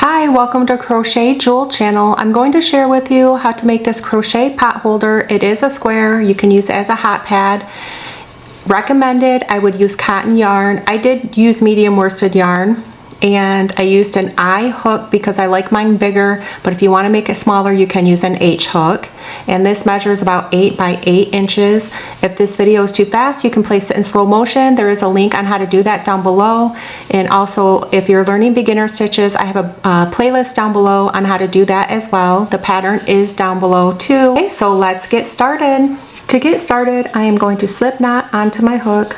Hi, welcome to CrochetJewel Channel. I'm going to share with you how to make this crochet pot holder. It is a square. You can use it as a hot pad. Recommended, I would use cotton yarn. I did use medium worsted yarn, and I used an I hook because I like mine bigger, but if you want to make it smaller, you can use an H hook. And this measures about 8 by 8 inches. If this video is too fast, you can place it in slow motion. There is a link on how to do that down below. And also, if you're learning beginner stitches, I have a playlist down below on how to do that as well. The pattern is down below too. Okay, so let's get started. To get started, I am going to slip knot onto my hook.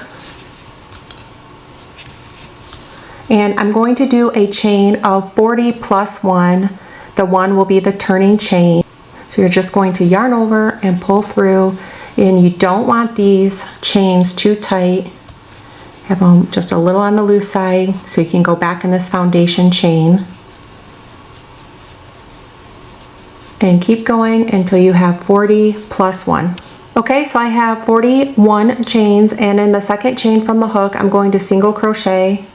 And I'm going to do a chain of 40 plus 1. The 1 will be the turning chain. So you're just going to yarn over and pull through, and you don't want these chains too tight. Have them just a little on the loose side so you can go back in this foundation chain. And keep going until you have 40 plus 1. Okay, so I have 41 chains, and in the second chain from the hook, I'm going to single crochet.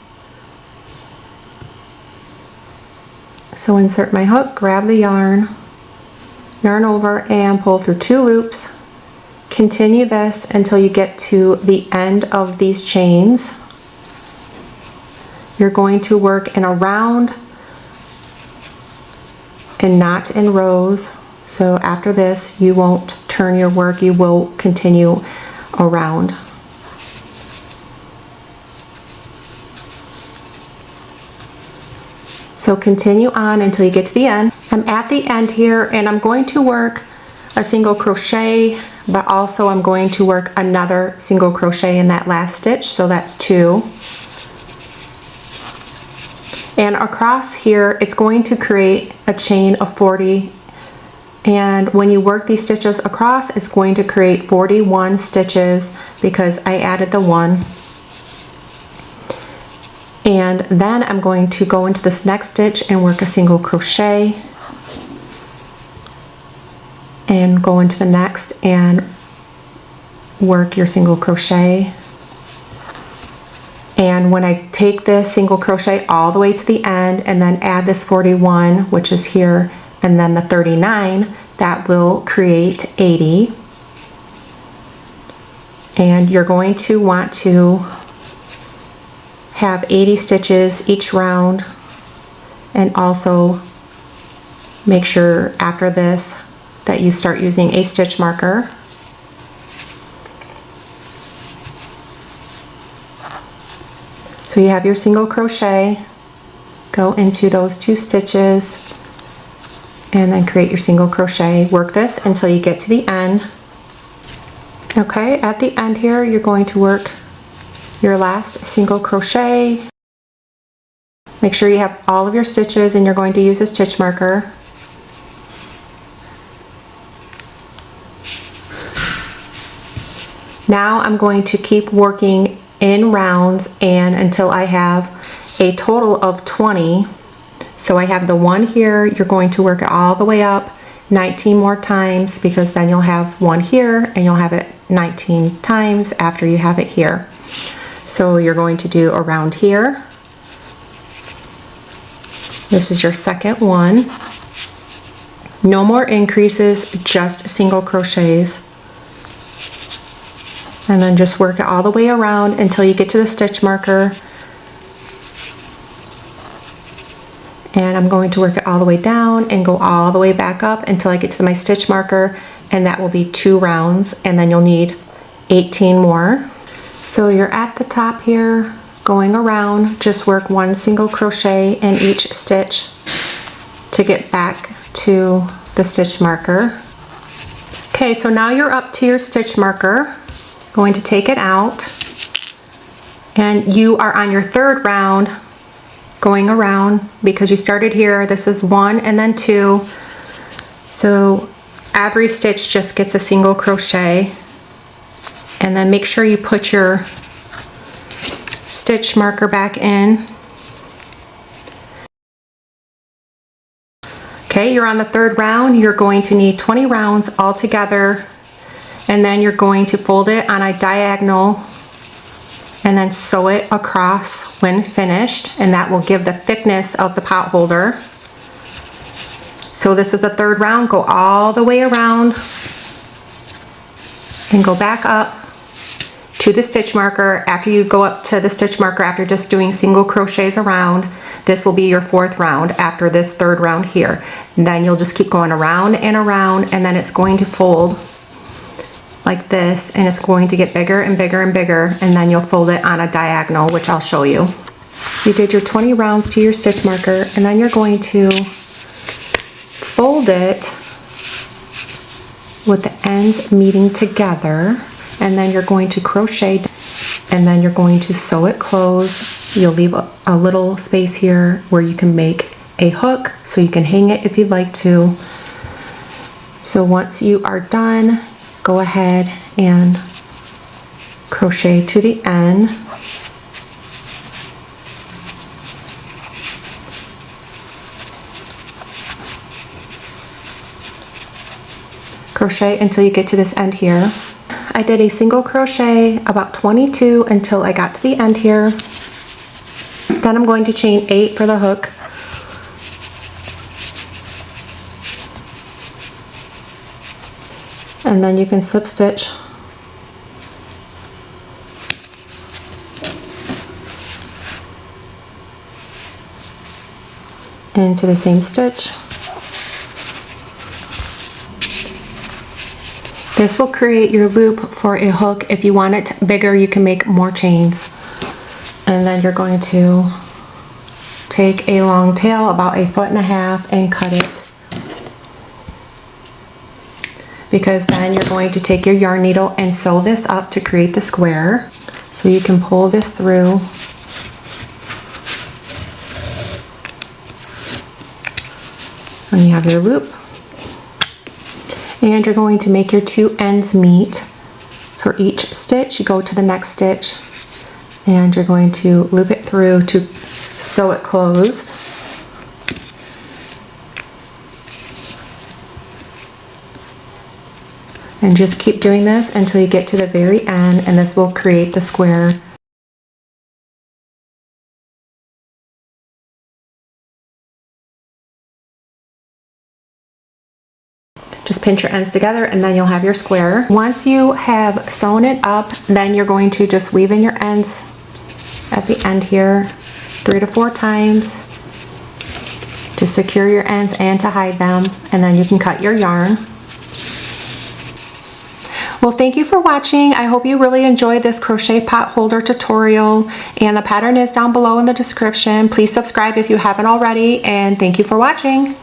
So insert my hook, grab the yarn over and pull through 2 loops. Continue this until you get to the end of these chains. You're going to work in a round and not in rows. So after this, you won't turn your work, you will continue around. So continue on until you get to the end. I'm at the end here, and I'm going to work a single crochet, but also I'm going to work another single crochet in that last stitch, so that's 2. And across here, it's going to create a chain of 40. And when you work these stitches across, it's going to create 41 stitches because I added the 1. And then I'm going to go into this next stitch and work a single crochet and go into the next and work your single crochet. And when I take this single crochet all the way to the end and then add this 41, which is here, and then the 39, that will create 80. And you're going to want to have 80 stitches each round, and also make sure after this that you start using a stitch marker. So you have your single crochet, go into those 2 stitches and then create your single crochet. Work this until you get to the end. Okay, at the end here, you're going to work your last single crochet. Make sure you have all of your stitches, and you're going to use a stitch marker. Now I'm going to keep working in rounds and until I have a total of 20. So I have the 1 here. You're going to work it all the way up 19 more times, because then you'll have 1 here and you'll have it 19 times after you have it here. So you're going to do around here. This is your second one. No more increases, just single crochets. And then just work it all the way around until you get to the stitch marker. And I'm going to work it all the way down and go all the way back up until I get to my stitch marker, and that will be 2 rounds, and then you'll need 18 more. So you're at the top here, going around, just work 1 single crochet in each stitch to get back to the stitch marker. Okay, so now you're up to your stitch marker. Going to take it out, and you are on your 3rd round going around because you started here. This is 1 and then 2. So every stitch just gets a single crochet. And then make sure you put your stitch marker back in. Okay, you're on the 3rd round. You're going to need 20 rounds all together, and then you're going to fold it on a diagonal and then sew it across when finished, and that will give the thickness of the pot holder. So this is the third round. Go all the way around and go back up to the stitch marker. After you go up to the stitch marker, after just doing single crochets around, this will be your fourth round after this third round here. And then you'll just keep going around and around, and then it's going to fold like this, and it's going to get bigger and bigger and bigger, and then you'll fold it on a diagonal, which I'll show you. You did your 20 rounds to your stitch marker, and then you're going to fold it with the ends meeting together, and then you're going to crochet, and then you're going to sew it closed. You'll leave a little space here where you can make a hook so you can hang it if you'd like to. So once you are done, go ahead and crochet to the end. Crochet until you get to this end here. I did a single crochet about 22 until I got to the end here. Then I'm going to chain 8 for the hook. And then you can slip stitch into the same stitch. This will create your loop for a hook. If you want it bigger, you can make more chains. And then you're going to take a long tail, about 1.5 feet, and cut it. Because then you're going to take your yarn needle and sew this up to create the square. So you can pull this through. And you have your loop. And you're going to make your 2 ends meet. For each stitch, you go to the next stitch, and you're going to loop it through to sew it closed. And just keep doing this until you get to the very end, and this will create the square. Just pinch your ends together, and then you'll have your square. Once you have sewn it up, then you're going to just weave in your ends at the end here 3 to 4 times to secure your ends and to hide them, and then you can cut your yarn. Well, thank you for watching. I hope you really enjoyed this crochet pot holder tutorial, and the pattern is down below in the description. Please subscribe if you haven't already, and thank you for watching.